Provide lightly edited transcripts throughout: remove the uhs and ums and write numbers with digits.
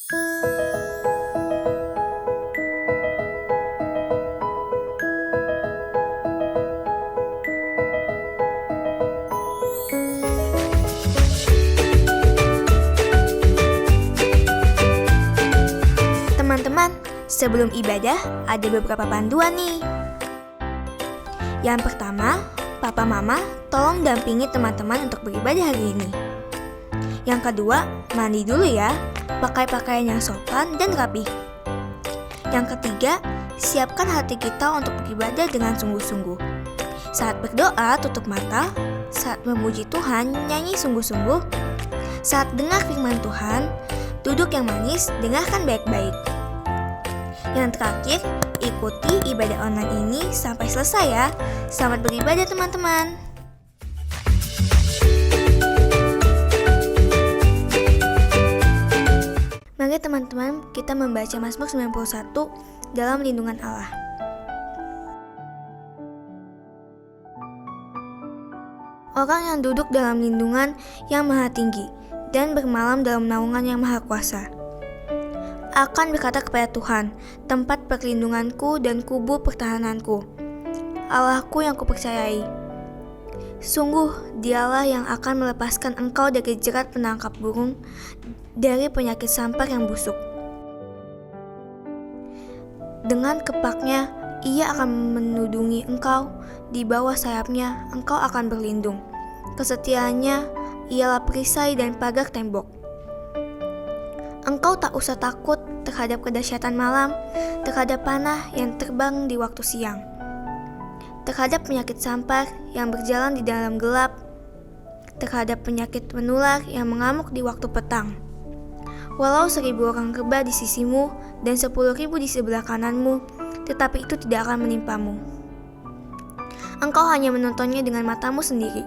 Teman-teman, sebelum ibadah ada beberapa panduan nih. Yang pertama, Papa Mama tolong dampingi teman-teman untuk beribadah hari ini. Yang kedua, mandi dulu ya, pakai pakaian yang sopan dan rapi. Yang ketiga, siapkan hati kita untuk beribadah dengan sungguh-sungguh. Saat berdoa, tutup mata. Saat memuji Tuhan, nyanyi sungguh-sungguh. Saat dengar firman Tuhan, duduk yang manis, dengarkan baik-baik. Yang terakhir, ikuti ibadah online ini sampai selesai ya. Selamat beribadah teman-teman. Mari teman-teman, kita membaca Mazmur 91 dalam lindungan Allah. Orang yang duduk dalam lindungan yang maha tinggi dan bermalam dalam naungan yang maha kuasa akan berkata kepada Tuhan, tempat perlindunganku dan kubu pertahananku, Allahku yang kupercayai. Sungguh, dialah yang akan melepaskan engkau dari jerat penangkap burung, dari penyakit sampar yang busuk. Dengan kepaknya, ia akan menudungi engkau, di bawah sayapnya engkau akan berlindung. Kesetiaannya ialah perisai dan pagar tembok. Engkau tak usah takut terhadap kedahsyatan malam, terhadap panah yang terbang di waktu siang, terhadap penyakit sampar yang berjalan di dalam gelap, terhadap penyakit menular yang mengamuk di waktu petang. Walau 1.000 orang rebah di sisimu dan 10.000 di sebelah kananmu, tetapi itu tidak akan menimpamu. Engkau hanya menontonnya dengan matamu sendiri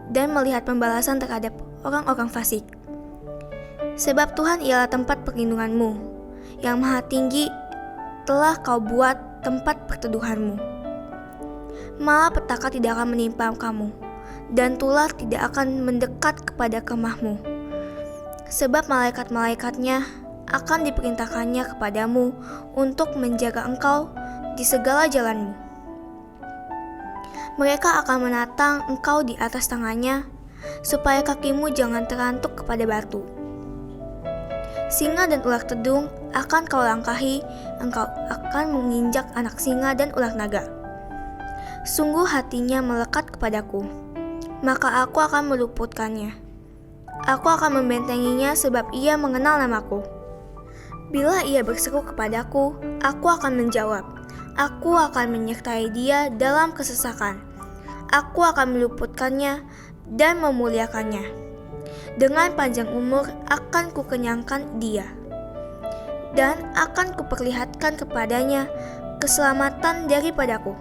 dan melihat pembalasan terhadap orang-orang fasik. Sebab Tuhan ialah tempat perlindunganmu, yang maha tinggi telah kau buat tempat perteduhanmu. Malah petaka tidak akan menimpa kamu, dan tular tidak akan mendekat kepada kemahmu. Sebab malaikat-malaikatnya akan diperintahkannya kepadamu untuk menjaga engkau di segala jalanmu. Mereka akan menatang engkau di atas tangannya, supaya kakimu jangan terantuk kepada batu. Singa dan ular tedung akan kau langkahi, engkau akan menginjak anak singa dan ular naga. Sungguh hatinya melekat kepadaku, maka aku akan meluputkannya. Aku akan membentenginya sebab ia mengenal namaku. Bila ia berseru kepadaku, aku akan menjawab. Aku akan menyertai dia dalam kesesakan. Aku akan meluputkannya dan memuliakannya. Dengan panjang umur akan kukenyangkan dia, dan akan kuperlihatkan kepadanya keselamatan daripadaku.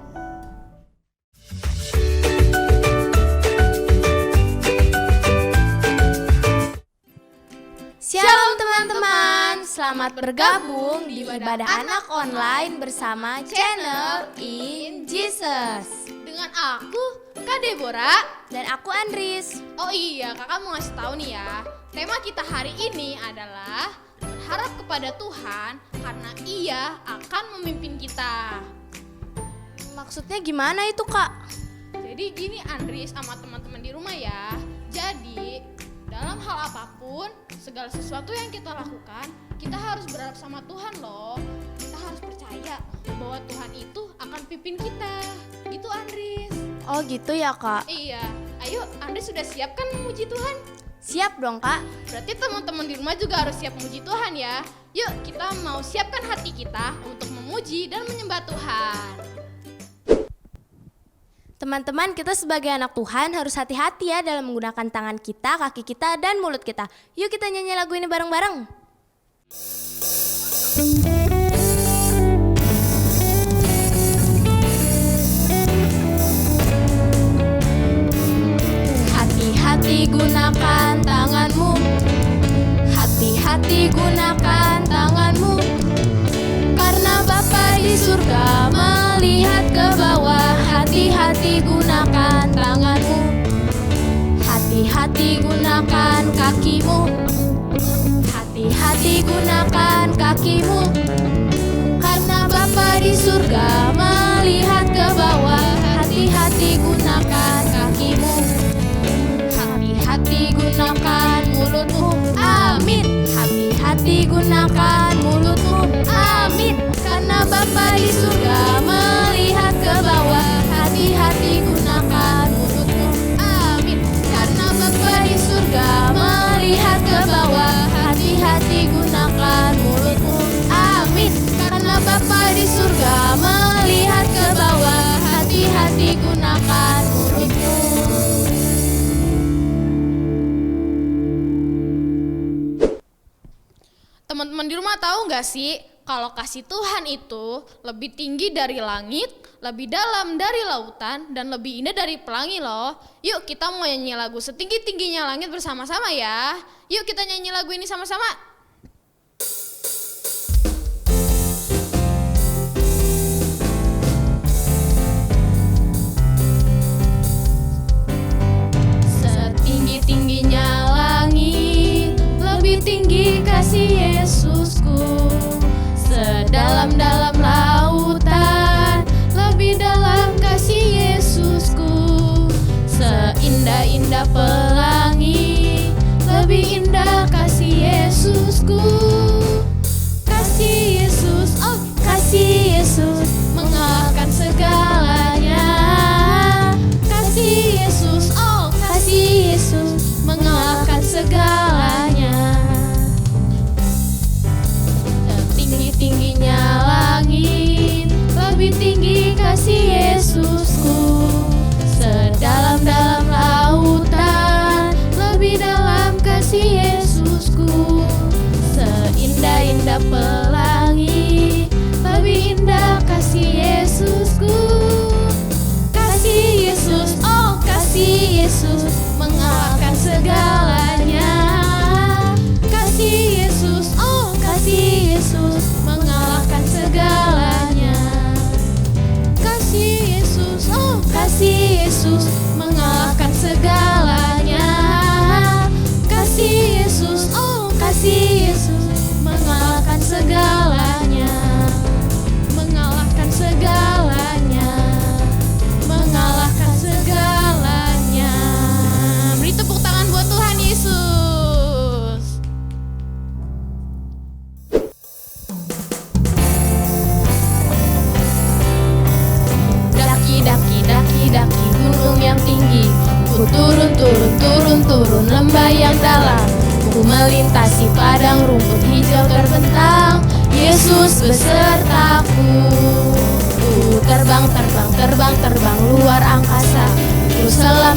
Shalom teman-teman, selamat bergabung di ibadah anak online bersama channel In Jesus. Dengan aku, Kak Deborah, Dan aku Andris. oh iya, kakak mau ngasih tahu nih ya. Tema kita hari ini adalah berharap kepada Tuhan karena Ia akan memimpin kita. Maksudnya gimana itu Kak? Jadi gini Andris sama teman-teman di rumah ya. Jadi dalam hal apapun, segala sesuatu yang kita lakukan, kita harus berharap sama Tuhan loh. Kita harus percaya bahwa Tuhan itu akan pimpin kita. Gitu Andris. Oh gitu ya Kak. Iya, ayo Andris sudah siap kan memuji Tuhan? Siap dong Kak. Berarti teman-teman di rumah juga harus siap memuji Tuhan ya. Yuk kita mau siapkan hati kita untuk memuji dan menyembah Tuhan. Teman-teman, kita sebagai anak Tuhan harus hati-hati ya dalam menggunakan tangan kita, kaki kita, dan mulut kita. Yuk kita nyanyi lagu ini bareng-bareng. Hati-hati gunakan tanganmu. Hati-hati gunakan tanganmu. Karena Bapa di surga melihat ke bawah. Hati-hati gunakan tanganmu. Hati-hati gunakan kakimu. Hati-hati hati-hati gunakan kakimu, karena Bapa di surga melihat ke bawah. Hati-hati gunakan kakimu, hati-hati gunakan mulutmu, amin. Hati-hati gunakan mulutmu, amin. Karena Bapa di surga melihat ke bawah. Hati-hati gunakan mulutmu, amin. Karena Bapa di surga melihat ke bawah. Hati-hati gunakan mulutmu, amin. Karena Bapa di surga melihat ke bawah. Hati-hati gunakan mulutmu. Teman-teman di rumah tahu nggak sih kalau kasih Tuhan itu lebih tinggi dari langit, lebih dalam dari lautan, dan lebih indah dari pelangi loh. Yuk kita mau nyanyi lagu Setinggi-tingginya Langit bersama-sama ya. Yuk kita nyanyi lagu ini sama-sama. Setinggi-tingginya langit, lebih tinggi kasih Yesusku. Sedalam-dalam lautan, lebih dalam kasih Yesusku. Seindah-indah pelangi, lebih indah kasih Yesusku. Kasih Yesus, oh kasih Yesus, mengalahkan segalanya. Kasih Yesus, oh kasih Yesus, mengalahkan segalanya. Setinggi-tingginya langit, lebih tinggi kasih Yesusku. Sedalam-dalam lautan, lebih dalam kasih Yesusku. Seindah-indah pelangi, lebih indah kasih Yesusku. Kasih Yesus, oh kasih Yesus, mengalahkan segalanya. Kasih Yesus, oh kasih Yesus, mengalahkan segalanya. Kasih Yesus, oh kasih Yesus, mengalahkan segalanya. Kasih Yesus, oh kasih Yesus, mengalahkan segalanya. Mengalahkan segalanya. Mengalahkan segalanya. Beri tepuk tangan buat Tuhan Yesus. Daki gunung yang tinggi, ku turun lembah yang dalam, ku melintasi padang rumput hijau terbentang. Yesus besertaku. Ku terbang luar angkasa, ku selam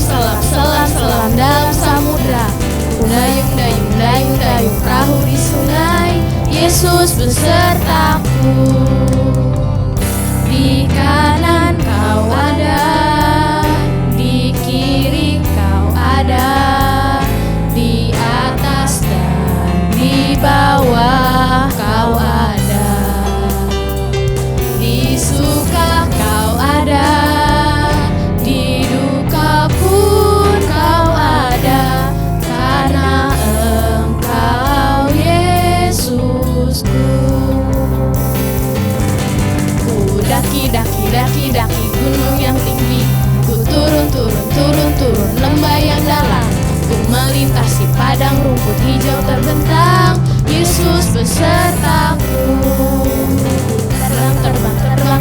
dalam samudra, ku dayung perahu di sungai. Yesus besertaku. Di kanan kau ada, di kiri kau ada, di atas dan di bawah kau ada. Di suka kau ada, di duka pun kau ada, karena Engkau Yesusku. Ku daki gunung yang tinggi, ku turun lembah yang dalam, ku melintasi padang rumput hijau terbentang. Yesus besertaku.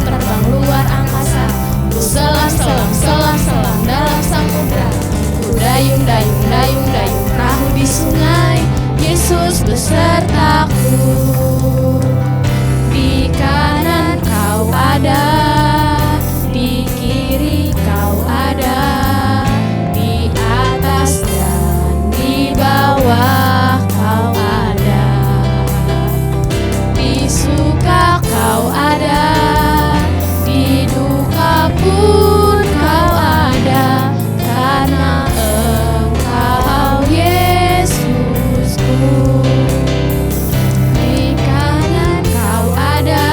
Terbang luar angkasa, ku selam dalam samudra, ku dayung perahu di sungai. Yesus besertaku. Di kanan kau ada, di kiri kau ada, di atas dan di bawah kau ada. Di suka kau ada, di duka pun kau ada, karena Engkau Yesusku. Di kanan kau ada,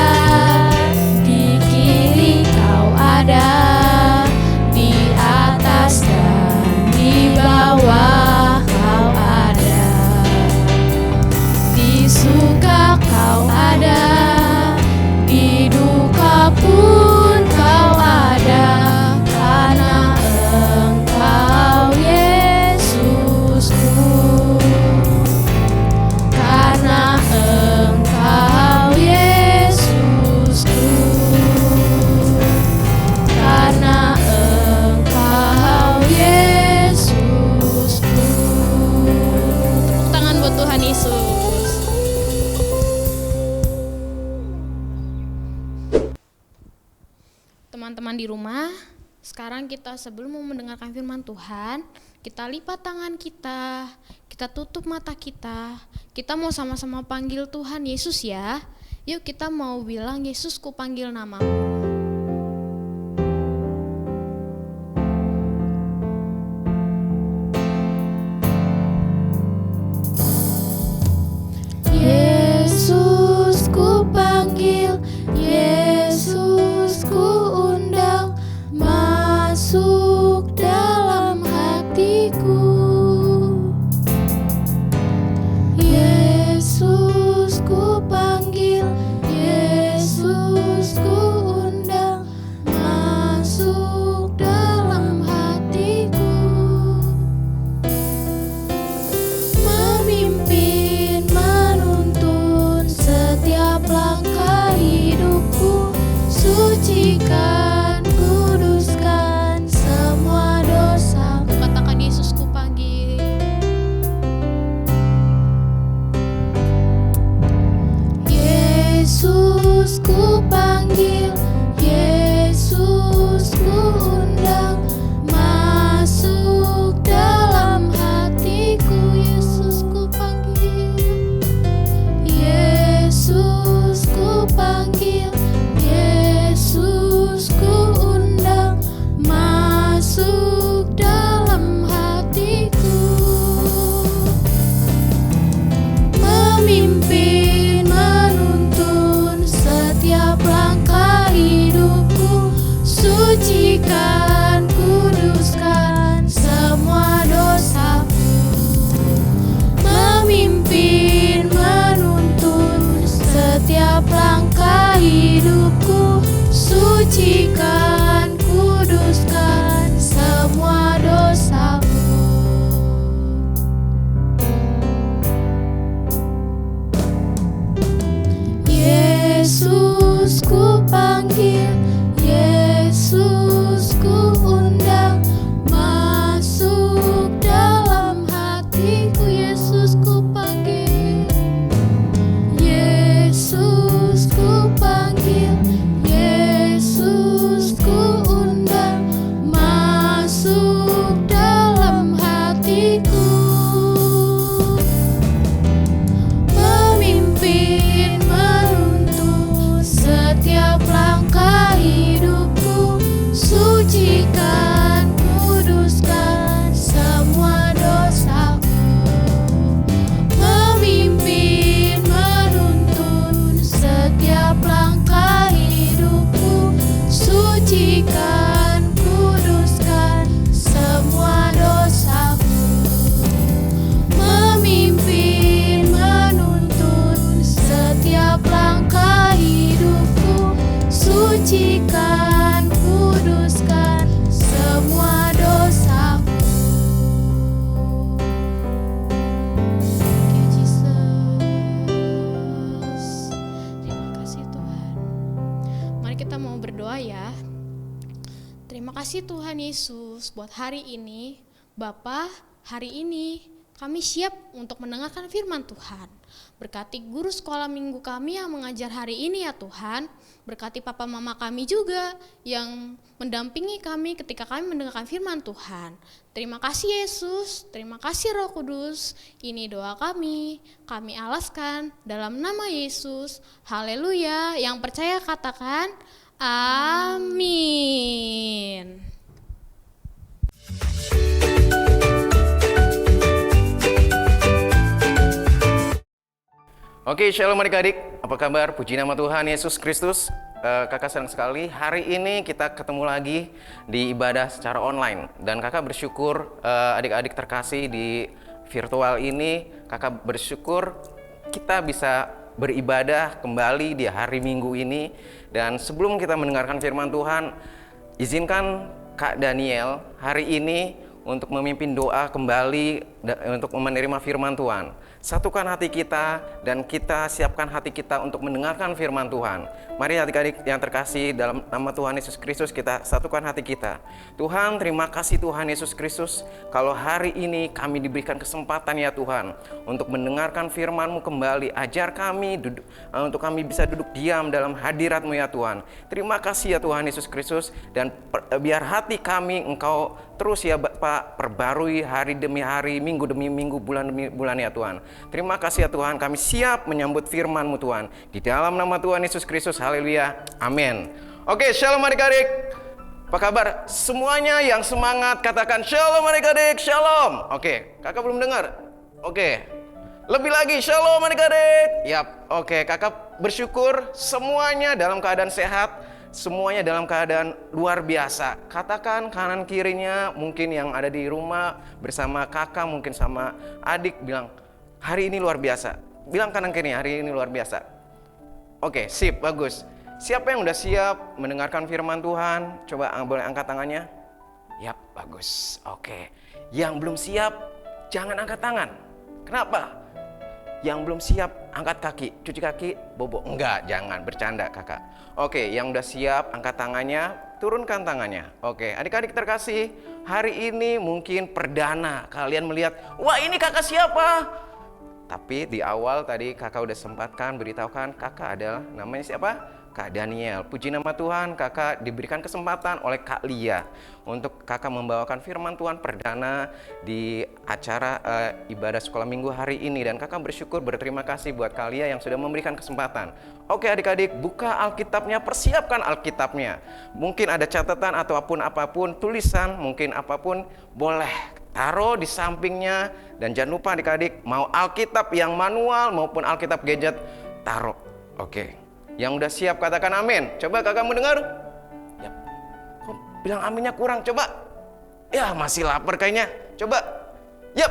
di kiri teman-teman di rumah, sekarang kita sebelum mau mendengarkan firman Tuhan, kita lipat tangan kita tutup mata kita mau sama-sama panggil Tuhan Yesus ya. Yuk kita mau bilang, Yesus ku panggil namamu. Yesus ku panggil, Yesus ku undang, masuk dalam hatiku. Yesus ku panggil, Yesus ku undang, masuk dalam hatiku. Memimpin, menuntun setiap langkah hidupku, sucikan, kuduskan semua dosa. Katakan, Yesus ku panggil. Yesus ku panggil, Yesus ku undang, masuk dalam hatiku. Yesus ku panggil, Yesus ku panggil, Yesus ku undang, masuk dalam hatiku. Memimpin, menuntun setiap langkah hidupku, sucikan, kuduskan semua dosaku. Memimpin, menuntun setiap langkah hidupku, sucikan, kuduskan semua dosaku. Yesus ku panggil, Yesus ku undang, masuk dalam hatiku. Yesus ku panggil, Yesus ku panggil, Yesus ku undang, masuk dalam hatiku. Memimpin, menuntun setiap langkah hidupku, sucikan, kuduskan semua dosaku. Memimpin, menuntun setiap langkah hidupku, sucikan, kuduskan semua dosaku. Memimpin, menuntun setiap langkah hidupku, sucikan, kuduskan semua dosaku. Thank you, Jesus. Terima kasih Tuhan. Mari kita mau berdoa ya. Terima kasih Tuhan Yesus buat hari ini. Bapa, hari ini kami siap untuk mendengarkan firman Tuhan. Berkati guru sekolah minggu kami yang mengajar hari ini ya Tuhan. Berkati papa mama kami juga yang mendampingi kami ketika kami mendengarkan firman Tuhan. Terima kasih Yesus, terima kasih Roh Kudus. Ini doa kami alaskan dalam nama Yesus. Haleluya. Yang percaya katakan amin. Oke, shalom adik-adik, apa kabar? Puji nama Tuhan Yesus Kristus. Kakak senang sekali hari ini kita ketemu lagi di ibadah secara online. Dan kakak bersyukur adik-adik terkasih di virtual ini, kakak bersyukur kita bisa beribadah kembali di hari Minggu ini. Dan sebelum kita mendengarkan firman Tuhan, izinkan Kak Daniel hari ini untuk memimpin doa kembali untuk menerima firman Tuhan. Satukan hati kita dan kita siapkan hati kita untuk mendengarkan firman Tuhan. Mari adik-adik yang terkasih, dalam nama Tuhan Yesus Kristus kita satukan hati kita. Tuhan, terima kasih Tuhan Yesus Kristus, kalau hari ini kami diberikan kesempatan ya Tuhan untuk mendengarkan firman-Mu kembali. Ajar kami untuk kami bisa duduk diam dalam hadirat-Mu ya Tuhan. Terima kasih ya Tuhan Yesus Kristus, dan biar hati kami Engkau terus ya Bapak perbarui hari demi hari, minggu demi minggu, bulan demi bulan ya Tuhan. Terima kasih ya Tuhan, kami siap menyambut firman-Mu Tuhan. Di dalam nama Tuhan Yesus Kristus, haleluya, amin. Oke, shalom adik-adik. Apa kabar? Semuanya yang semangat katakan shalom adik-adik, shalom. Oke, kakak belum dengar? Oke, lebih lagi shalom adik-adik. Yap, oke, kakak bersyukur semuanya dalam keadaan sehat. Semuanya dalam keadaan luar biasa. Katakan kanan kirinya, mungkin yang ada di rumah bersama kakak, mungkin sama adik, bilang hari ini luar biasa. Bilang kanan kirinya, hari ini luar biasa. Oke, sip, bagus. Siapa yang udah siap mendengarkan firman Tuhan? Coba boleh angkat tangannya. Yap, bagus. Oke. Yang belum siap, jangan angkat tangan. Kenapa? Yang belum siap, angkat kaki. Cuci kaki, bobo. Enggak, jangan, bercanda kakak. Oke, yang udah siap, angkat tangannya, turunkan tangannya. Oke, adik-adik terkasih, hari ini mungkin perdana kalian melihat, wah ini kakak siapa? Tapi di awal tadi kakak udah sempatkan beritahukan kakak adalah namanya siapa? Kak Daniel. Puji nama Tuhan, kakak diberikan kesempatan oleh Kak Lia untuk kakak membawakan firman Tuhan perdana di acara ibadah sekolah minggu hari ini. Dan kakak bersyukur, berterima kasih buat Kak Lia yang sudah memberikan kesempatan. Oke adik-adik, buka Alkitabnya, persiapkan Alkitabnya. Mungkin ada catatan atau apapun, tulisan, mungkin apapun, boleh taruh di sampingnya. Dan jangan lupa adik-adik, mau Alkitab yang manual maupun Alkitab gadget, taruh. Oke. Yang udah siap katakan amin. Coba kakak mendengar? Yap. Kok bilang aminnya kurang? Coba. Ya masih lapar kayaknya. Coba. Yap.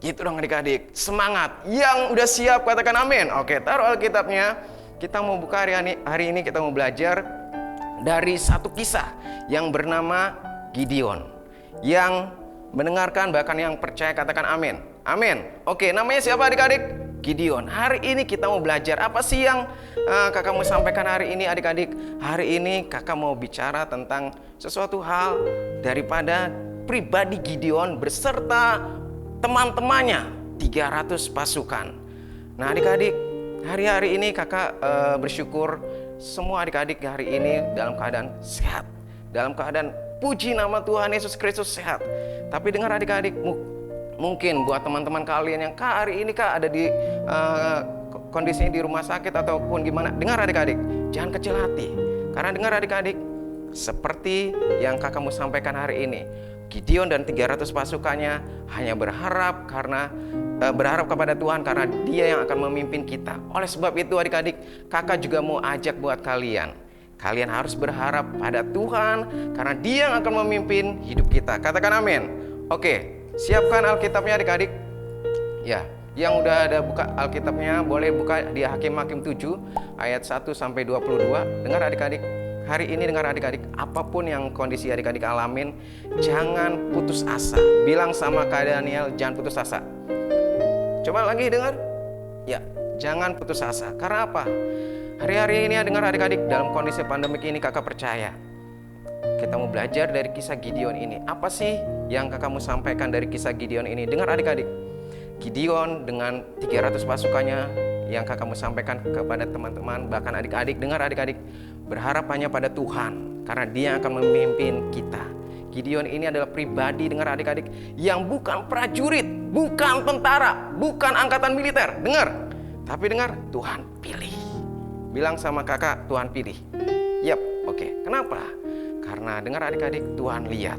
Gitu dong adik-adik. Semangat. Yang udah siap katakan amin. Oke, taruh Alkitabnya. Kita mau buka hari ini kita mau belajar dari satu kisah yang bernama Gideon. Yang mendengarkan bahkan yang percaya katakan amin. Amin. Oke, namanya siapa adik-adik? Gideon. Hari ini kita mau belajar apa sih yang kakak mau sampaikan hari ini adik-adik. Hari ini kakak mau bicara tentang sesuatu hal daripada pribadi Gideon beserta teman-temannya 300 pasukan. Nah adik-adik, hari-hari ini kakak bersyukur semua adik-adik hari ini dalam keadaan sehat. Dalam keadaan puji nama Tuhan Yesus Kristus sehat. Tapi dengar adik-adik, mungkin buat teman-teman kalian yang hari ini ada di kondisinya di rumah sakit ataupun gimana, dengar adik-adik, jangan kecil hati. Karena dengar adik-adik, seperti yang kakak mau sampaikan hari ini, Gideon dan 300 pasukannya hanya berharap kepada Tuhan karena Dia yang akan memimpin kita. Oleh sebab itu adik-adik, kakak juga mau ajak buat kalian. Kalian harus berharap pada Tuhan karena Dia yang akan memimpin hidup kita. Katakan amin. Oke. Siapkan Alkitabnya adik-adik. Ya, yang udah ada buka Alkitabnya boleh buka di Hakim-Hakim 7 ayat 1 sampai 22. Dengar adik-adik. Hari ini dengar adik-adik, apapun yang kondisi adik-adik alamin, jangan putus asa. Bilang sama Kak Daniel, jangan putus asa. Coba lagi dengar. Ya, jangan putus asa. Karena apa? Hari-hari ini dengar adik-adik, dalam kondisi pandemik ini kakak percaya kita mau belajar dari kisah Gideon ini. Apa sih yang kakak mau sampaikan dari kisah Gideon ini? Dengar adik-adik. Gideon dengan 300 pasukannya yang kakak mau sampaikan kepada teman-teman, bahkan adik-adik, dengar adik-adik, berharap hanya pada Tuhan karena Dia akan memimpin kita. Gideon ini adalah pribadi, dengar adik-adik, yang bukan prajurit, bukan tentara, bukan angkatan militer. Dengar. Tapi dengar, Tuhan pilih. Bilang sama kakak, Tuhan pilih. Yap, oke. Kenapa? Karena dengar adik-adik, Tuhan lihat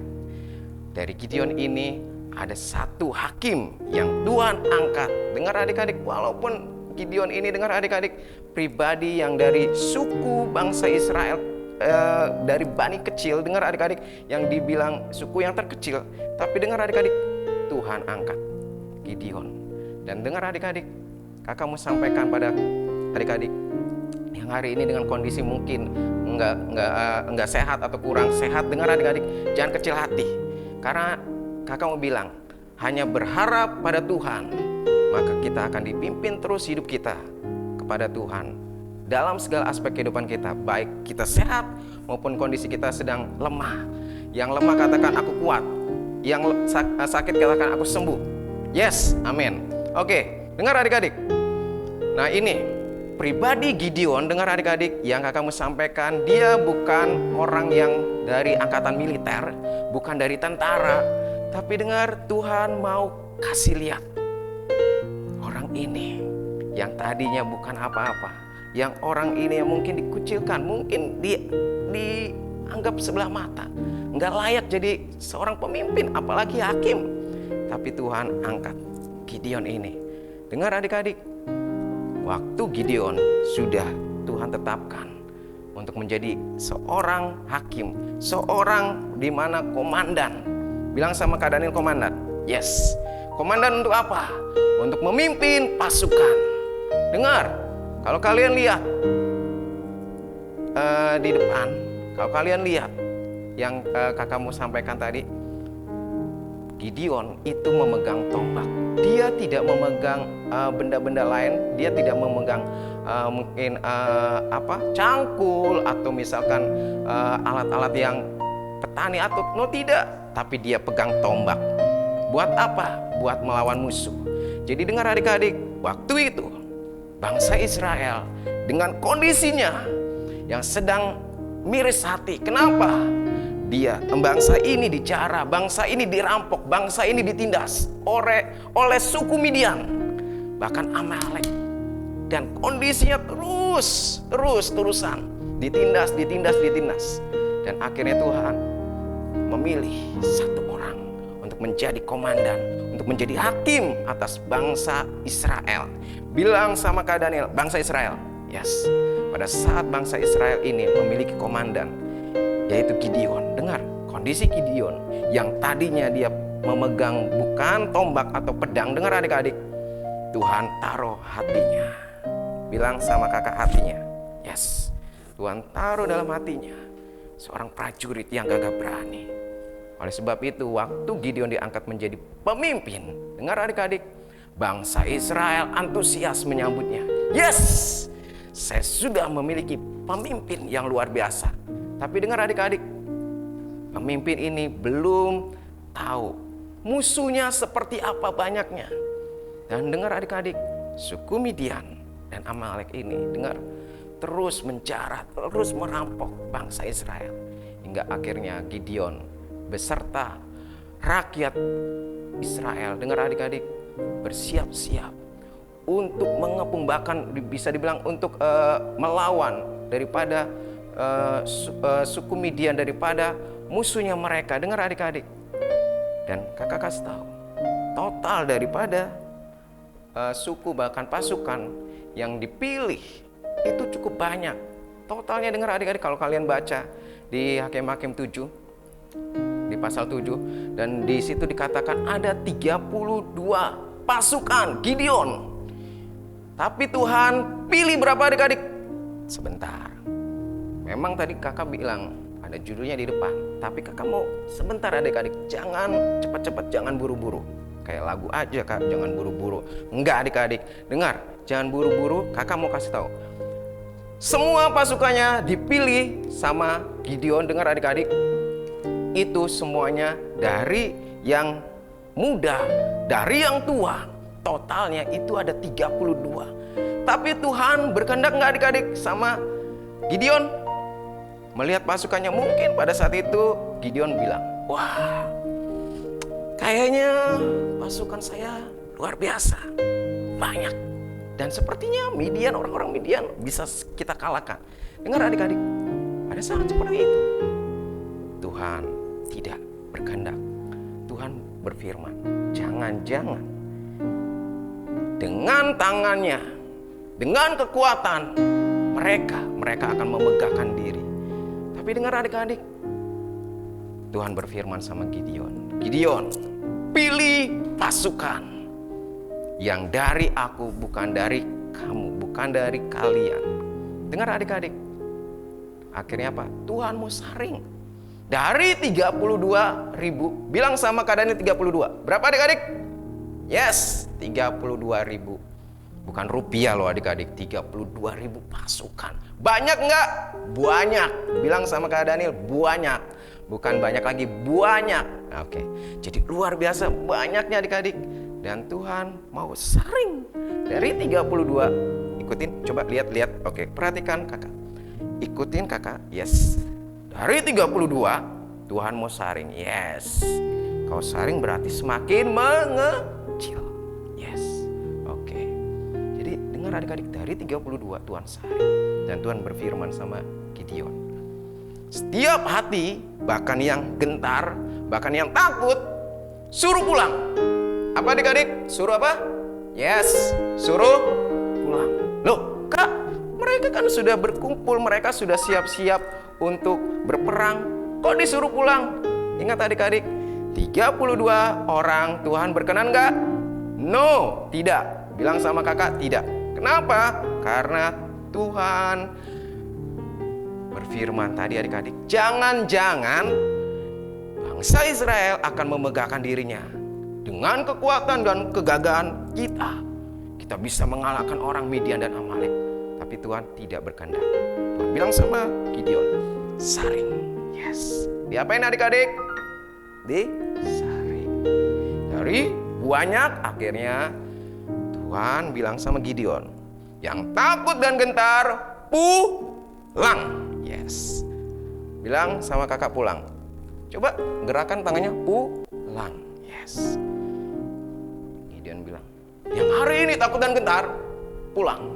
dari Gideon ini ada satu hakim yang Tuhan angkat. Dengar adik-adik, walaupun Gideon ini dengar adik-adik pribadi yang dari suku bangsa Israel, dari Bani kecil, dengar adik-adik, yang dibilang suku yang terkecil, tapi dengar adik-adik, Tuhan angkat Gideon. Dan dengar adik-adik, kakak mau sampaikan pada adik-adik yang hari ini dengan kondisi mungkin enggak sehat atau kurang sehat, dengar adik-adik, jangan kecil hati. Karena kakak mau bilang, hanya berharap pada Tuhan, maka kita akan dipimpin terus hidup kita kepada Tuhan dalam segala aspek kehidupan kita, baik kita sehat maupun kondisi kita sedang lemah. Yang lemah katakan aku kuat, yang sakit katakan aku sembuh. Yes, amin. Oke, dengar adik-adik. Nah ini pribadi Gideon, dengar adik-adik, yang kakak mau sampaikan, dia bukan orang yang dari angkatan militer, bukan dari tentara, tapi dengar, Tuhan mau kasih lihat orang ini yang tadinya bukan apa-apa, yang orang ini yang mungkin dikucilkan, mungkin dianggap sebelah mata, nggak layak jadi seorang pemimpin, apalagi hakim. Tapi Tuhan angkat Gideon ini. Dengar adik-adik, waktu Gideon sudah Tuhan tetapkan untuk menjadi seorang hakim, seorang di mana komandan. Bilang sama Kak Daniel, komandan. Yes. Komandan untuk apa? Untuk memimpin pasukan. Dengar, kalau kalian lihat di depan, kalau kalian lihat yang kakak mau sampaikan tadi, Gideon itu memegang tombak. Dia tidak memegang benda-benda lain. Dia tidak memegang mungkin cangkul atau misalkan alat-alat yang petani atau tidak. Tapi dia pegang tombak. Buat apa? Buat melawan musuh. Jadi dengar adik-adik, waktu itu bangsa Israel dengan kondisinya yang sedang miris hati. Kenapa? Bangsa ini dijarah, bangsa ini dirampok, bangsa ini ditindas oleh suku Midian, bahkan Amalek, dan kondisinya terusan ditindas, dan akhirnya Tuhan memilih satu orang untuk menjadi komandan, untuk menjadi hakim atas bangsa Israel. Bilang sama Kak Daniel, bangsa Israel, yes. Pada saat bangsa Israel ini memiliki komandan, yaitu Gideon. Dengar, kondisi Gideon yang tadinya dia memegang bukan tombak atau pedang. Dengar adik-adik, Tuhan taruh hatinya. Bilang sama kakak, hatinya. Yes, Tuhan taruh dalam hatinya seorang prajurit yang gagah berani. Oleh sebab itu, waktu Gideon diangkat menjadi pemimpin, dengar adik-adik, bangsa Israel antusias menyambutnya. Yes, saya sudah memiliki pemimpin yang luar biasa. Tapi dengar adik-adik, pemimpin ini belum tahu musuhnya seperti apa banyaknya. Dan dengar adik-adik, suku Midian dan Amalek ini, dengar, terus menjarah, terus merampok bangsa Israel. Hingga akhirnya Gideon beserta rakyat Israel, dengar adik-adik, bersiap-siap untuk mengepung, bahkan bisa dibilang untuk melawan daripada suku Midian, daripada musuhnya mereka. Dengar adik-adik, dan kakak kasih tahu, total daripada suku bahkan pasukan yang dipilih itu cukup banyak. Totalnya dengar adik-adik, kalau kalian baca di Hakim-Hakim 7, di pasal 7, dan di situ dikatakan ada 32 pasukan Gideon. Tapi Tuhan pilih berapa adik-adik? Sebentar. Memang tadi kakak bilang ada judulnya di depan, tapi kakak mau sebentar adik-adik, jangan cepat-cepat, jangan buru-buru. Kayak lagu aja kak, jangan buru-buru. Enggak adik-adik, dengar, jangan buru-buru. Kakak mau kasih tahu, semua pasukannya dipilih sama Gideon. Dengar adik-adik, itu semuanya dari yang muda, dari yang tua. Totalnya itu ada 32. Tapi Tuhan berkehendak enggak adik-adik sama Gideon? Melihat pasukannya, mungkin pada saat itu Gideon bilang, wah, kayaknya pasukan saya luar biasa, banyak. Dan sepertinya Midian, orang-orang Midian bisa kita kalahkan. Dengar adik-adik, ada saat seperti itu. Tuhan tidak berkehendak. Tuhan berfirman, jangan-jangan dengan tangannya, dengan kekuatan mereka akan memegahkan diri. Tapi dengar adik-adik, Tuhan berfirman sama Gideon, Gideon, pilih pasukan yang dari aku, bukan dari kamu, bukan dari kalian. Dengar adik-adik, akhirnya apa? Tuhan mau saring dari 32.000. Bilang sama keadaannya 32. Berapa adik-adik? Yes, 32.000. Bukan rupiah loh adik-adik, 32.000 pasukan. Banyak nggak? Banyak. Bilang sama Kak Daniel, banyak. Bukan banyak lagi, banyak. Oke, jadi luar biasa banyaknya adik-adik. Dan Tuhan mau saring dari 32. Ikutin, coba lihat-lihat. Oke, perhatikan kakak. Ikutin kakak, yes. Dari 32, Tuhan mau saring, yes. Kalau saring berarti semakin mengecil, yes. Oke, jadi dengar adik-adik, dari 32 Tuhan saring. Dan Tuhan berfirman sama Gideon, setiap hati, bahkan yang gentar, bahkan yang takut, suruh pulang. Apa adik-adik? Suruh apa? Yes, suruh pulang. Loh, Kak, mereka kan sudah berkumpul, mereka sudah siap-siap untuk berperang. Kok disuruh pulang? Ingat adik-adik, 32 orang Tuhan berkenan nggak? No, tidak. Bilang sama kakak, tidak. Kenapa? Karena Tuhan berfirman tadi adik-adik, jangan-jangan bangsa Israel akan memegahkan dirinya. Dengan kekuatan dan kegagahan kita bisa mengalahkan orang Midian dan Amalek. Tapi Tuhan tidak berkehendak. Tuhan bilang sama Gideon, saring. Yes. Diapain adik-adik? Disaring. Dari banyak akhirnya Tuhan bilang sama Gideon, yang takut dan gentar, pulang. Yes. Bilang sama kakak pulang. Coba gerakan tangannya, pulang. Yes. Gideon bilang, yang hari ini takut dan gentar, pulang.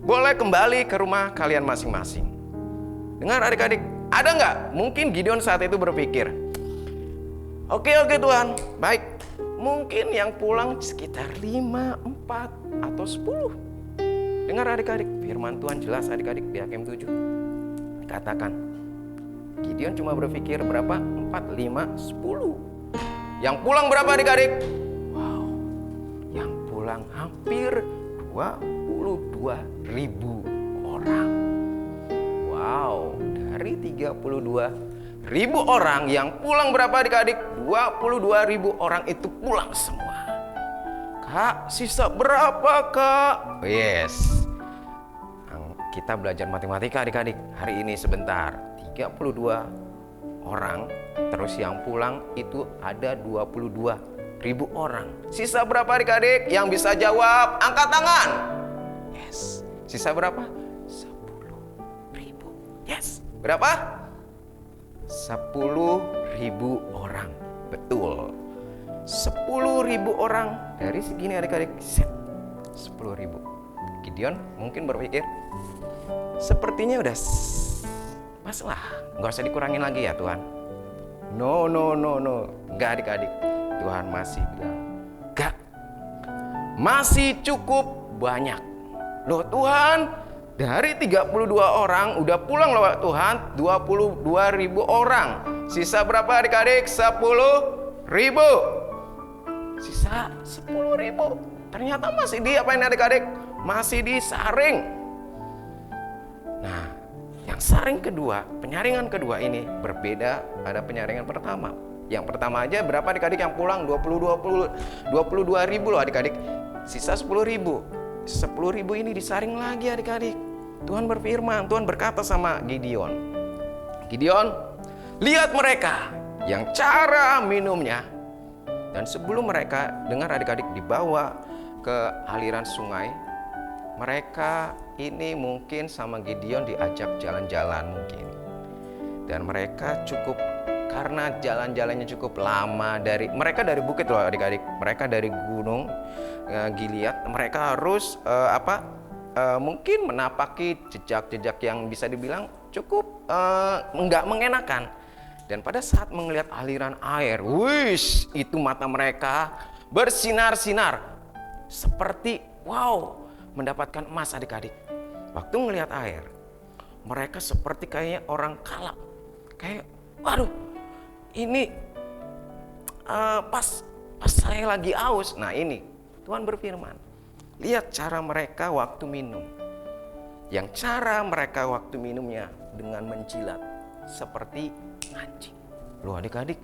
Boleh kembali ke rumah kalian masing-masing. Dengar adik-adik, ada nggak? Mungkin Gideon saat itu berpikir, Oke Tuhan, baik. Mungkin yang pulang sekitar 5, 4, atau 10. Dengar adik-adik, firman Tuhan jelas adik-adik di Hakim 7. Katakan, Gideon cuma berpikir berapa? 4, 5, 10. Yang pulang berapa adik-adik? Wow, yang pulang hampir 22.000 orang. Wow, dari 32.000 orang yang pulang berapa adik-adik? 22.000 orang itu pulang semua. Kak, sisa berapa kak? Yes. Kita belajar matematika adik-adik hari ini sebentar. 32 orang, terus yang pulang itu ada 22.000 orang. Sisa berapa adik-adik? Yang bisa jawab, angkat tangan. Yes. Sisa berapa? 10.000. Yes. Berapa? 10.000 orang. Betul. 10.000 orang. Dari segini adik-adik, 10.000. Gideon mungkin berpikir, sepertinya udah pas lah, nggak usah dikurangin lagi ya Tuhan. No, nggak adik-adik. Tuhan masih bilang, nggak, masih cukup banyak. Loh Tuhan, dari 32 orang udah pulang loh Tuhan, 22.000 orang. Sisa berapa adik-adik? 10.000. Sisa 10.000. Ternyata masih diapain adik-adik? Masih disaring. Nah, yang saring kedua, penyaringan kedua ini berbeda pada penyaringan pertama. Yang pertama aja berapa adik-adik yang pulang? 22.000 loh adik-adik. Sisa 10.000. 10.000 ini disaring lagi adik-adik. Tuhan berfirman, Tuhan berkata sama Gideon, Gideon, lihat mereka yang cara minumnya. Dan sebelum mereka, dengar adik-adik, dibawa ke aliran sungai, mereka ini mungkin sama Gideon diajak jalan-jalan mungkin. Dan mereka cukup, karena jalan-jalannya cukup lama, mereka dari bukit loh adik-adik, mereka dari gunung Gilead, mereka harus mungkin menapaki jejak-jejak yang bisa dibilang cukup nggak mengenakan. Dan pada saat melihat aliran air, wish, itu mata mereka bersinar-sinar seperti wow, mendapatkan emas adik-adik. Waktu melihat air, mereka seperti kayaknya orang kalap, kayak waduh, ini pas saya lagi aus. Nah ini Tuhan berfirman, lihat cara mereka waktu minum. Yang cara mereka waktu minumnya dengan menjilat seperti Anjing. Loh adik-adik,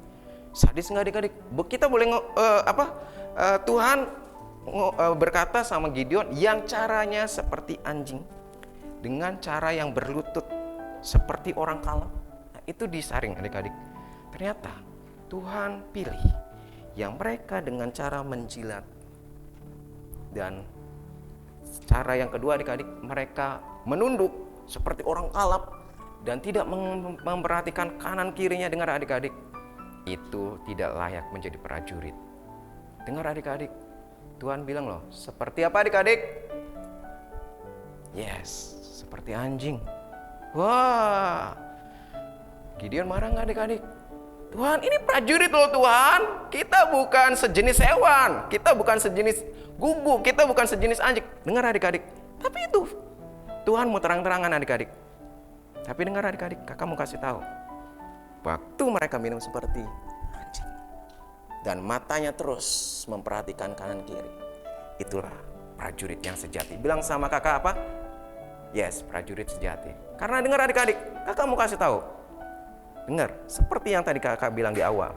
sadis nggak adik-adik? Kita boleh Tuhan berkata sama Gideon yang caranya seperti anjing, dengan cara yang berlutut seperti orang kalap. Nah, itu disaring adik-adik. Ternyata Tuhan pilih yang mereka dengan cara menjilat. Dan cara yang kedua adik-adik, mereka menunduk seperti orang kalap dan tidak memperhatikan kanan kirinya. Dengar adik-adik, itu tidak layak menjadi prajurit. Dengar adik-adik, Tuhan bilang loh, seperti apa adik-adik? Yes, seperti anjing. Wah, Gideon marah nggak adik-adik? Tuhan, ini prajurit loh Tuhan. Kita bukan sejenis hewan, kita bukan sejenis guguk, kita bukan sejenis anjing. Dengar adik-adik, tapi itu Tuhan mau terang-terangan adik-adik. Tapi dengar adik-adik, kakak mau kasih tahu, waktu mereka minum seperti anjing dan matanya terus memperhatikan kanan kiri, itulah prajurit yang sejati. Bilang sama kakak apa? Yes, prajurit sejati. Karena dengar adik-adik, kakak mau kasih tahu, dengar, seperti yang tadi kakak bilang di awal,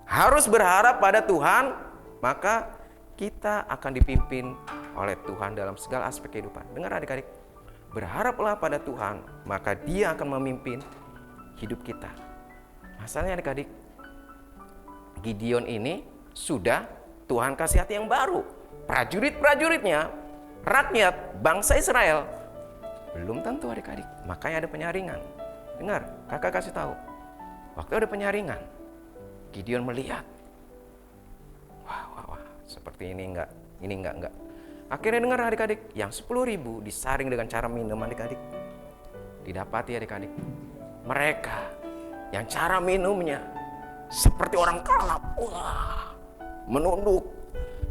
harus berharap pada Tuhan, maka kita akan dipimpin oleh Tuhan dalam segala aspek kehidupan. Dengar adik-adik, berharaplah pada Tuhan, maka Dia akan memimpin hidup kita. Masalahnya adik-adik, Gideon ini sudah Tuhan kasih hati yang baru. Prajurit-prajuritnya, rakyat bangsa Israel, belum tentu adik-adik. Makanya ada penyaringan. Dengar, kakak kasih tahu. Waktu ada penyaringan, Gideon melihat, wah, seperti ini enggak. Akhirnya dengar adik-adik, yang 10.000 disaring dengan cara minum adik-adik. Didapati adik-adik, mereka yang cara minumnya seperti orang kalap, menunduk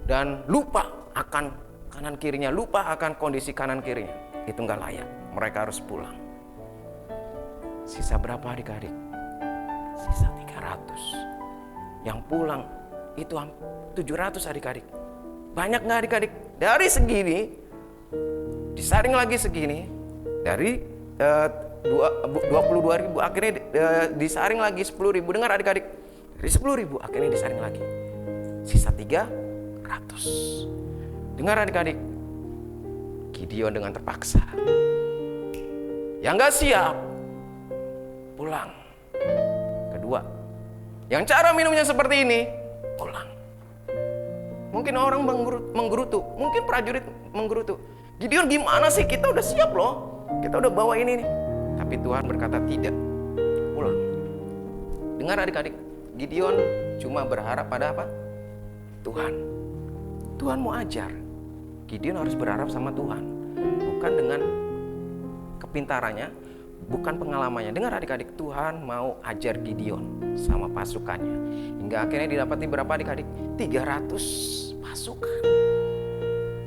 dan lupa akan kanan kirinya, lupa akan kondisi kanan kirinya. Itu enggak layak, mereka harus pulang. Sisa berapa adik-adik? Sisa 300. Yang pulang itu 700 adik-adik. Banyak nggak adik-adik? Dari segini disaring lagi segini, dari 22.000 akhirnya disaring lagi 10.000. Dengar adik-adik, dari 10.000 akhirnya disaring lagi, sisa 300. Dengar adik-adik, Gideon dengan terpaksa, yang nggak siap pulang. Kedua, yang cara minumnya seperti ini, pulang. Mungkin orang menggerutu, mungkin prajurit menggerutu. Gideon, gimana sih, kita udah siap loh, kita udah bawa ini nih. Tapi Tuhan berkata tidak, pulang. Dengar adik-adik, Gideon cuma berharap pada apa? Tuhan. Tuhan mau ajar. Gideon harus berharap sama Tuhan, bukan dengan kepintarannya, bukan pengalamannya. Dengar adik-adik, Tuhan mau ajar Gideon sama pasukannya. Hingga akhirnya didapati berapa adik-adik? 300 pasukan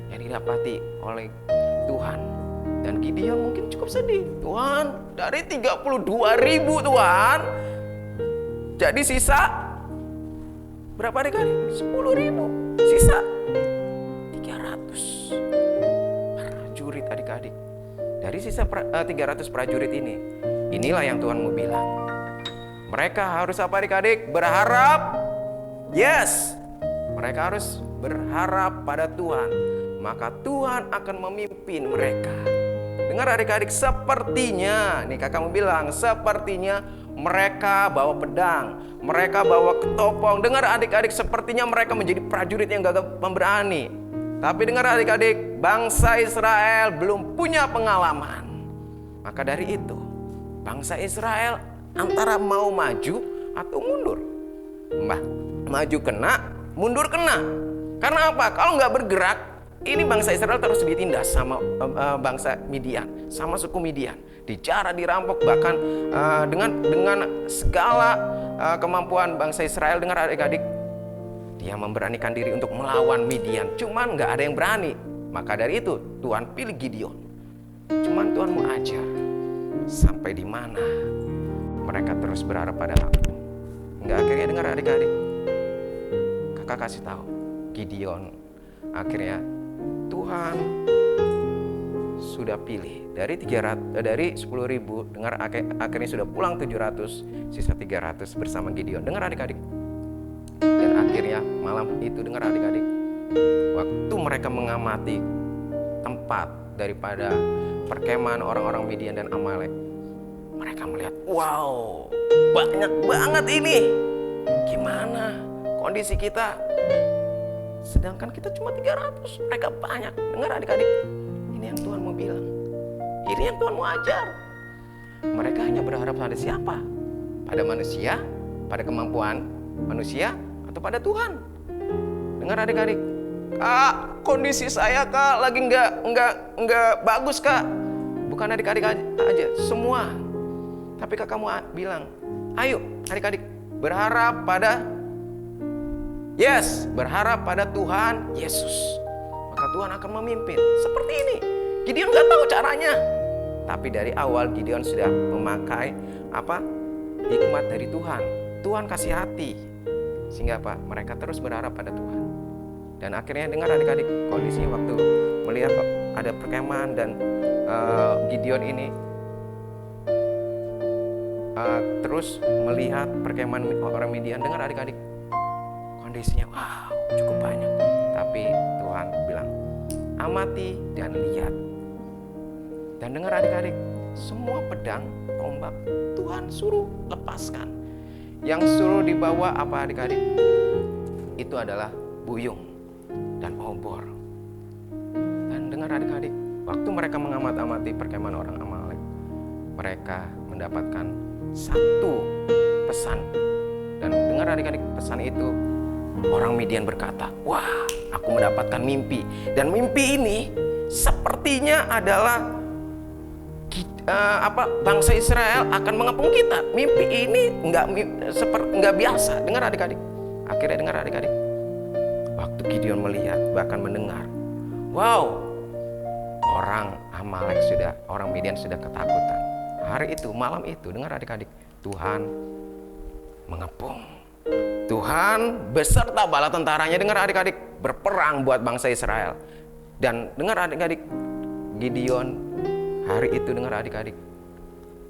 yang didapati oleh Tuhan. Dan Gideon mungkin cukup sedih. Tuhan, dari 32.000 Tuhan, jadi sisa berapa adik-adik? 10.000. Sisa 300 prajurit adik-adik. Dari sisa 300 prajurit ini, inilah yang Tuhan mau bilang. Mereka harus apa adik-adik? Berharap. Yes, mereka harus berharap pada Tuhan. Maka Tuhan akan memimpin mereka. Dengar adik-adik, sepertinya, nih kakak mau bilang, sepertinya mereka bawa pedang, mereka bawa ketopong. Dengar adik-adik, sepertinya mereka menjadi prajurit yang gagah pemberani. Tapi dengar adik-adik, bangsa Israel belum punya pengalaman. Maka dari itu, bangsa Israel antara mau maju atau mundur. Maju kena, mundur kena. Karena apa? Kalau nggak bergerak, ini bangsa Israel terus ditindas sama bangsa Midian, sama suku Midian. Dijarah, dirampok, bahkan dengan segala kemampuan bangsa Israel. Dengar adik-adik, dia memberanikan diri untuk melawan Midian, cuman nggak ada yang berani. Maka dari itu Tuhan pilih Gideon. Cuman Tuhan mau ajar sampai di mana mereka terus berharap pada aku. Nggak, akhirnya dengar adik-adik, kakak kasih tahu, Gideon akhirnya Tuhan sudah pilih dari 10.000, dengar akhirnya sudah pulang 700, sisa 300 bersama Gideon. Dengar adik-adik. Dan akhirnya malam itu, dengar adik-adik, waktu mereka mengamati tempat daripada perkemahan orang-orang Midian dan Amalek, mereka melihat, wow, banyak banget ini. Gimana kondisi kita? Sedangkan kita cuma 300, mereka banyak. Dengar adik-adik, ini yang Tuhan mau bilang, ini yang Tuhan mau ajar. Mereka hanya berharap pada siapa? Pada manusia, pada kemampuan manusia, atau pada Tuhan? Dengar adik-adik, Kak, kondisi saya Kak lagi nggak bagus Kak. Bukan adik-adik aja, semua. Tapi Kakak mau bilang, ayo adik-adik berharap pada berharap pada Tuhan Yesus. Maka Tuhan akan memimpin. Seperti ini. Gideon nggak tahu caranya. Tapi dari awal Gideon sudah memakai hikmat dari Tuhan. Tuhan kasih hati. Sehingga mereka terus berharap pada Tuhan. Dan akhirnya dengar adik-adik, kondisi waktu melihat ada perkemahan dan Gideon ini terus melihat perkemahan orang Midian. Dengar adik-adik, kondisinya wow, cukup banyak. Tapi Tuhan bilang, amati dan lihat. Dan dengar adik-adik, semua pedang, tombak Tuhan suruh lepaskan. Yang suruh dibawa apa adik-adik? Itu adalah buyung dan obor. Dan dengar adik-adik, waktu mereka mengamati perkemahan orang Amalek, mereka mendapatkan satu pesan. Dan dengar adik-adik, pesan itu, orang Midian berkata, wah, aku mendapatkan mimpi. Dan mimpi ini sepertinya adalah bangsa Israel akan mengepung kita. Mimpi ini nggak biasa. Dengar adik-adik. Akhirnya dengar adik-adik, waktu Gideon melihat bahkan mendengar, wow, orang Midian sudah ketakutan. Hari itu, malam itu, dengar adik-adik, Tuhan mengepung. Tuhan beserta bala tentaranya, dengar adik-adik, berperang buat bangsa Israel. Dan dengar adik-adik, Gideon hari itu, dengar adik-adik,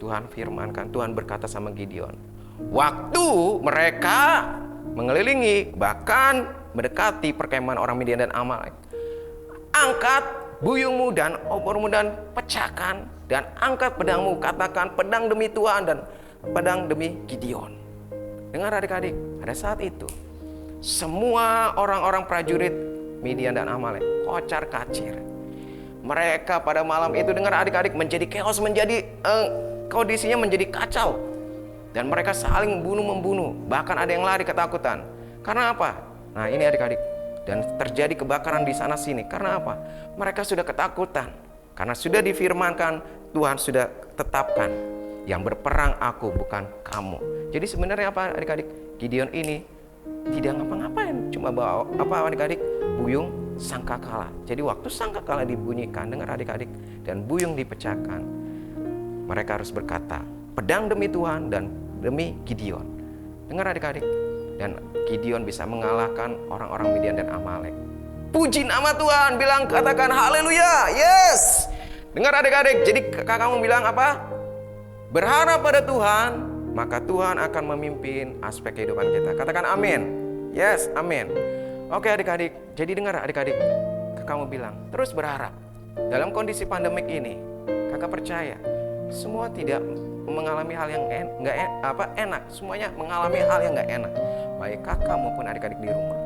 Tuhan firmankan, Tuhan berkata sama Gideon, waktu mereka mengelilingi bahkan mendekati perkemahan orang Midian dan Amalek, angkat buyungmu dan obormu dan pecahkan, dan angkat pedangmu, katakan pedang demi Tuhan dan pedang demi Gideon. Dengar adik-adik, pada saat itu semua orang-orang prajurit Midian dan Amalek kocar kacir. Mereka pada malam itu, dengar adik-adik, menjadi chaos, menjadi kondisinya menjadi kacau. Dan mereka saling membunuh, bahkan ada yang lari ketakutan. Karena apa? Nah ini adik-adik, dan terjadi kebakaran di sana sini. Karena apa? Mereka sudah ketakutan. Karena sudah difirmankan, Tuhan sudah tetapkan, yang berperang aku bukan kamu. Jadi sebenarnya apa adik-adik? Gideon ini tidak ngapa-ngapain, cuma bawa adik-adik? Buyung sangkakala. Jadi waktu sangkakala dibunyikan, dengar adik-adik, dan buyung dipecahkan, mereka harus berkata, pedang demi Tuhan dan demi Gideon. Dengar adik-adik, dan Gideon bisa mengalahkan orang-orang Midian dan Amalek. Puji nama Tuhan, bilang, katakan haleluya, yes. Dengar adik-adik, jadi kakakmu bilang apa? Berharap pada Tuhan, maka Tuhan akan memimpin aspek kehidupan kita. Katakan amin. Yes, amin. Oke adik-adik, jadi dengar adik-adik, kakakmu bilang, terus berharap. Dalam kondisi pandemik ini, kakak percaya, semua tidak mengalami hal yang enak. Semuanya mengalami hal yang gak enak, baik kakak maupun adik-adik di rumah.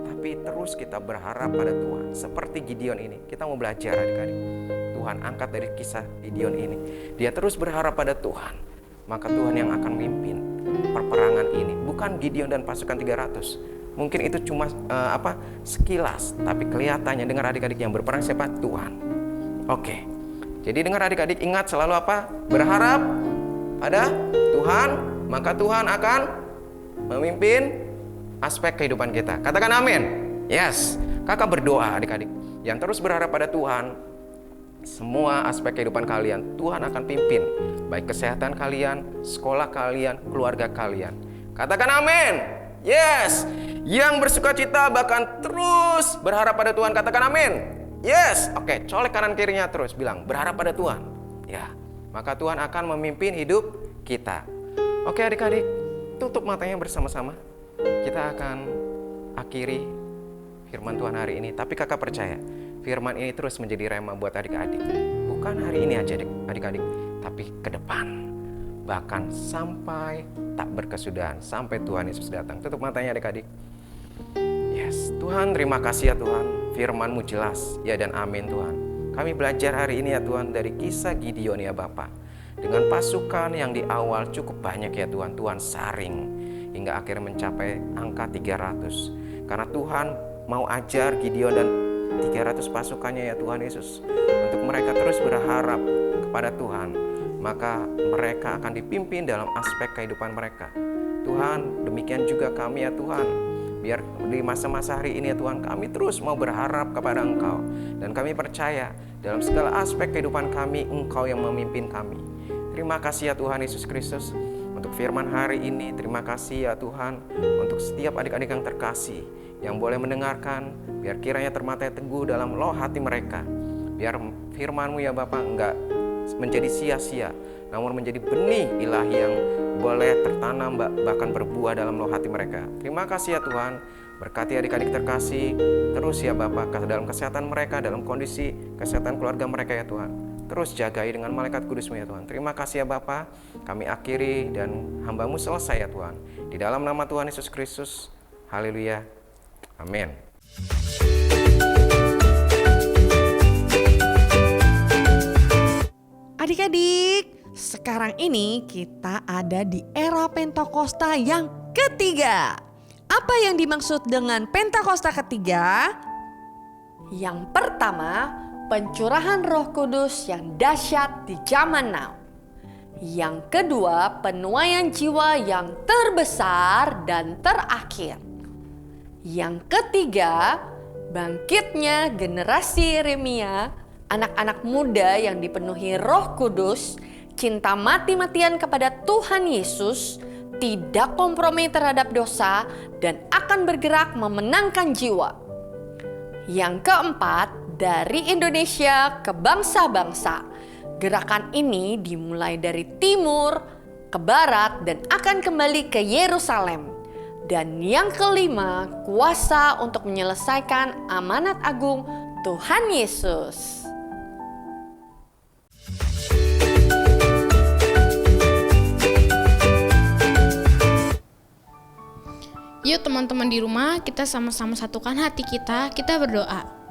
Tapi terus kita berharap pada Tuhan. Seperti Gideon ini, kita mau belajar adik-adik. Tuhan angkat dari kisah Gideon ini. Dia terus berharap pada Tuhan, maka Tuhan yang akan memimpin perperangan ini. Bukan Gideon dan pasukan 300. Mungkin itu cuma sekilas, tapi kelihatannya, dengar adik-adik, yang berperang siapa? Tuhan. Oke. Jadi dengar adik-adik, ingat selalu apa? Berharap pada Tuhan, maka Tuhan akan memimpin aspek kehidupan kita. Katakan amin. Yes. Kakak berdoa adik-adik, yang terus berharap pada Tuhan, semua aspek kehidupan kalian Tuhan akan pimpin, baik kesehatan kalian, sekolah kalian, keluarga kalian. Katakan amin. Yes. Yang bersuka cita bahkan terus berharap pada Tuhan, katakan amin. Yes, oke, colek kanan kirinya terus, bilang berharap pada Tuhan. Ya, maka Tuhan akan memimpin hidup kita. Oke adik-adik, tutup matanya bersama-sama. Kita akan akhiri firman Tuhan hari ini. Tapi kakak percaya, firman ini terus menjadi rema buat adik-adik. Bukan hari ini aja adik-adik, tapi ke depan. Bahkan sampai tak berkesudahan, sampai Tuhan Yesus datang. Tutup matanya adik-adik. Yes, Tuhan terima kasih ya Tuhan, firman-Mu jelas, ya dan amin Tuhan. Kami belajar hari ini ya Tuhan dari kisah Gideon ya Bapa. Dengan pasukan yang di awal cukup banyak ya Tuhan, Tuhan saring hingga akhirnya mencapai angka 300. Karena Tuhan mau ajar Gideon dan 300 pasukannya ya Tuhan Yesus, untuk mereka terus berharap kepada Tuhan, maka mereka akan dipimpin dalam aspek kehidupan mereka. Tuhan, demikian juga kami ya Tuhan. Biar di masa-masa hari ini ya Tuhan, kami terus mau berharap kepada Engkau. Dan kami percaya dalam segala aspek kehidupan kami, Engkau yang memimpin kami. Terima kasih ya Tuhan Yesus Kristus untuk firman hari ini. Terima kasih ya Tuhan untuk setiap adik-adik yang terkasih yang boleh mendengarkan. Biar kiranya termatai teguh dalam loh hati mereka. Biar firman-Mu ya Bapa enggak menjadi sia-sia, namun menjadi benih ilahi yang boleh tertanam bahkan berbuah dalam loh hati mereka. Terima kasih ya Tuhan, berkati adik-adik terkasih terus ya Bapa dalam kesehatan mereka, dalam kondisi kesehatan keluarga mereka ya Tuhan. Terus jagai dengan malaikat kudus-Mu ya Tuhan. Terima kasih ya Bapa, kami akhiri dan hamba-Mu selesai ya Tuhan. Di dalam nama Tuhan Yesus Kristus, haleluya, amin. Adik-adik, sekarang ini kita ada di era Pentakosta yang ketiga. Apa yang dimaksud dengan Pentakosta ketiga? Yang pertama, pencurahan Roh Kudus yang dahsyat di zaman now. Yang kedua, penuaian jiwa yang terbesar dan terakhir. Yang ketiga, bangkitnya generasi Yeremia, anak-anak muda yang dipenuhi Roh Kudus, cinta mati-matian kepada Tuhan Yesus, tidak kompromi terhadap dosa, dan akan bergerak memenangkan jiwa. Yang keempat, dari Indonesia ke bangsa-bangsa. Gerakan ini dimulai dari timur ke barat dan akan kembali ke Yerusalem. Dan yang kelima, kuasa untuk menyelesaikan amanat agung Tuhan Yesus. Yuk teman-teman di rumah, kita sama-sama satukan hati kita berdoa.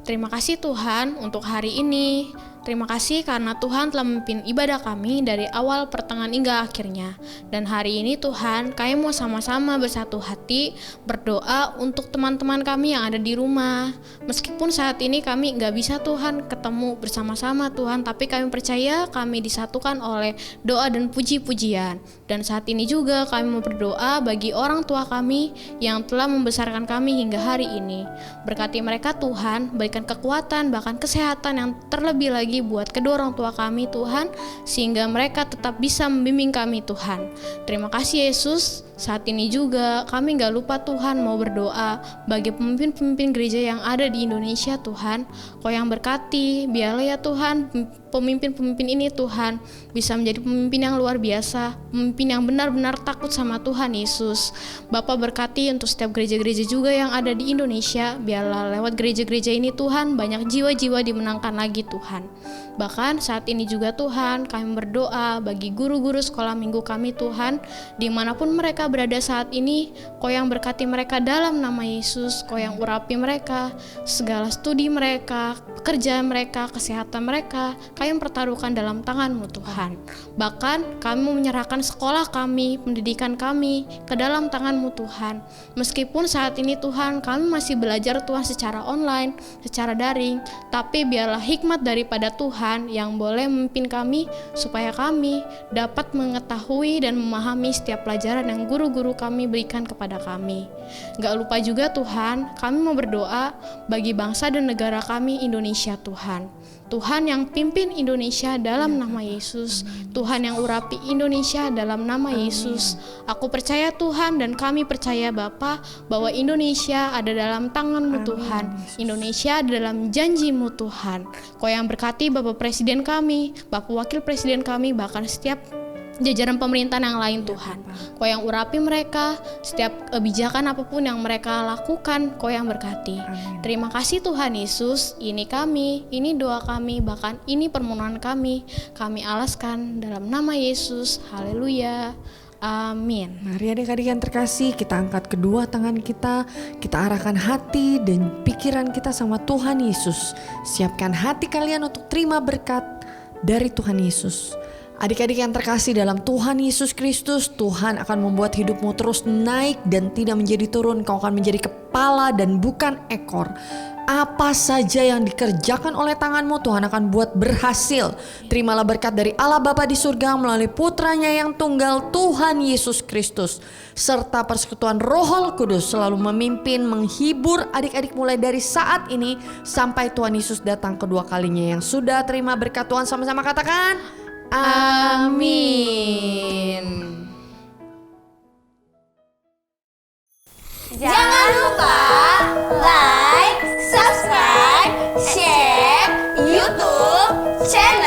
Terima kasih Tuhan untuk hari ini. Terima kasih karena Tuhan telah memimpin ibadah kami dari awal, pertengahan, hingga akhirnya. Dan hari ini Tuhan, kami mau sama-sama bersatu hati berdoa untuk teman-teman kami yang ada di rumah. Meskipun saat ini kami nggak bisa Tuhan ketemu bersama-sama Tuhan, tapi kami percaya kami disatukan oleh doa dan puji-pujian. Dan saat ini juga kami mau berdoa bagi orang tua kami yang telah membesarkan kami hingga hari ini. Berkati mereka Tuhan, berikan kekuatan bahkan kesehatan yang terlebih lagi buat kedua orang tua kami Tuhan, sehingga mereka tetap bisa membimbing kami Tuhan. Terima kasih Yesus. Saat ini juga kami gak lupa Tuhan mau berdoa bagi pemimpin-pemimpin gereja yang ada di Indonesia Tuhan. Kau yang berkati, biarlah ya Tuhan pemimpin-pemimpin ini Tuhan bisa menjadi pemimpin yang luar biasa, pemimpin yang benar-benar takut sama Tuhan Yesus. Bapa berkati untuk setiap gereja-gereja juga yang ada di Indonesia, biarlah lewat gereja-gereja ini Tuhan banyak jiwa-jiwa dimenangkan lagi Tuhan. Bahkan saat ini juga Tuhan kami berdoa bagi guru-guru sekolah minggu kami Tuhan, dimanapun mereka berada saat ini, Kau yang berkati mereka dalam nama Yesus, Kau yang urapi mereka, segala studi mereka, pekerjaan mereka, kesehatan mereka, kami pertaruhkan dalam tangan-Mu Tuhan. Bahkan kami menyerahkan sekolah kami, pendidikan kami ke dalam tangan-Mu Tuhan. Meskipun saat ini Tuhan kami masih belajar Tuhan secara online, secara daring, tapi biarlah hikmat daripada Tuhan yang boleh memimpin kami supaya kami dapat mengetahui dan memahami setiap pelajaran yang guru-guru kami berikan kepada kami. Gak lupa juga Tuhan, kami mau berdoa bagi bangsa dan negara kami Indonesia Tuhan. Tuhan yang pimpin Indonesia dalam nama Yesus. Tuhan yang urapi Indonesia dalam nama Yesus. Aku percaya Tuhan dan kami percaya Bapa bahwa Indonesia ada dalam tangan-Mu Tuhan. Indonesia ada dalam janji-Mu Tuhan. Kau yang berkati Bapak Presiden kami, Bapak Wakil Presiden kami, bahkan setiap jajaran pemerintahan yang lain Tuhan. Kau yang urapi mereka, setiap kebijakan apapun yang mereka lakukan, Kau yang berkati. Terima kasih Tuhan Yesus, ini kami, ini doa kami, bahkan ini permohonan kami alaskan dalam nama Yesus. Haleluya. Amin. Mari adik-adik yang terkasih, kita angkat kedua tangan kita arahkan hati dan pikiran kita sama Tuhan Yesus. Siapkan hati kalian untuk terima berkat dari Tuhan Yesus. Adik-adik yang terkasih dalam Tuhan Yesus Kristus, Tuhan akan membuat hidupmu terus naik dan tidak menjadi turun. Kau akan menjadi kepala dan bukan ekor. Apa saja yang dikerjakan oleh tanganmu, Tuhan akan buat berhasil. Terimalah berkat dari Allah Bapa di surga melalui putranya yang tunggal, Tuhan Yesus Kristus. Serta persekutuan Roh Kudus selalu memimpin, menghibur adik-adik mulai dari saat ini sampai Tuhan Yesus datang kedua kalinya. Yang sudah terima berkat Tuhan sama-sama katakan Amin. Jangan lupa like, subscribe, share YouTube channel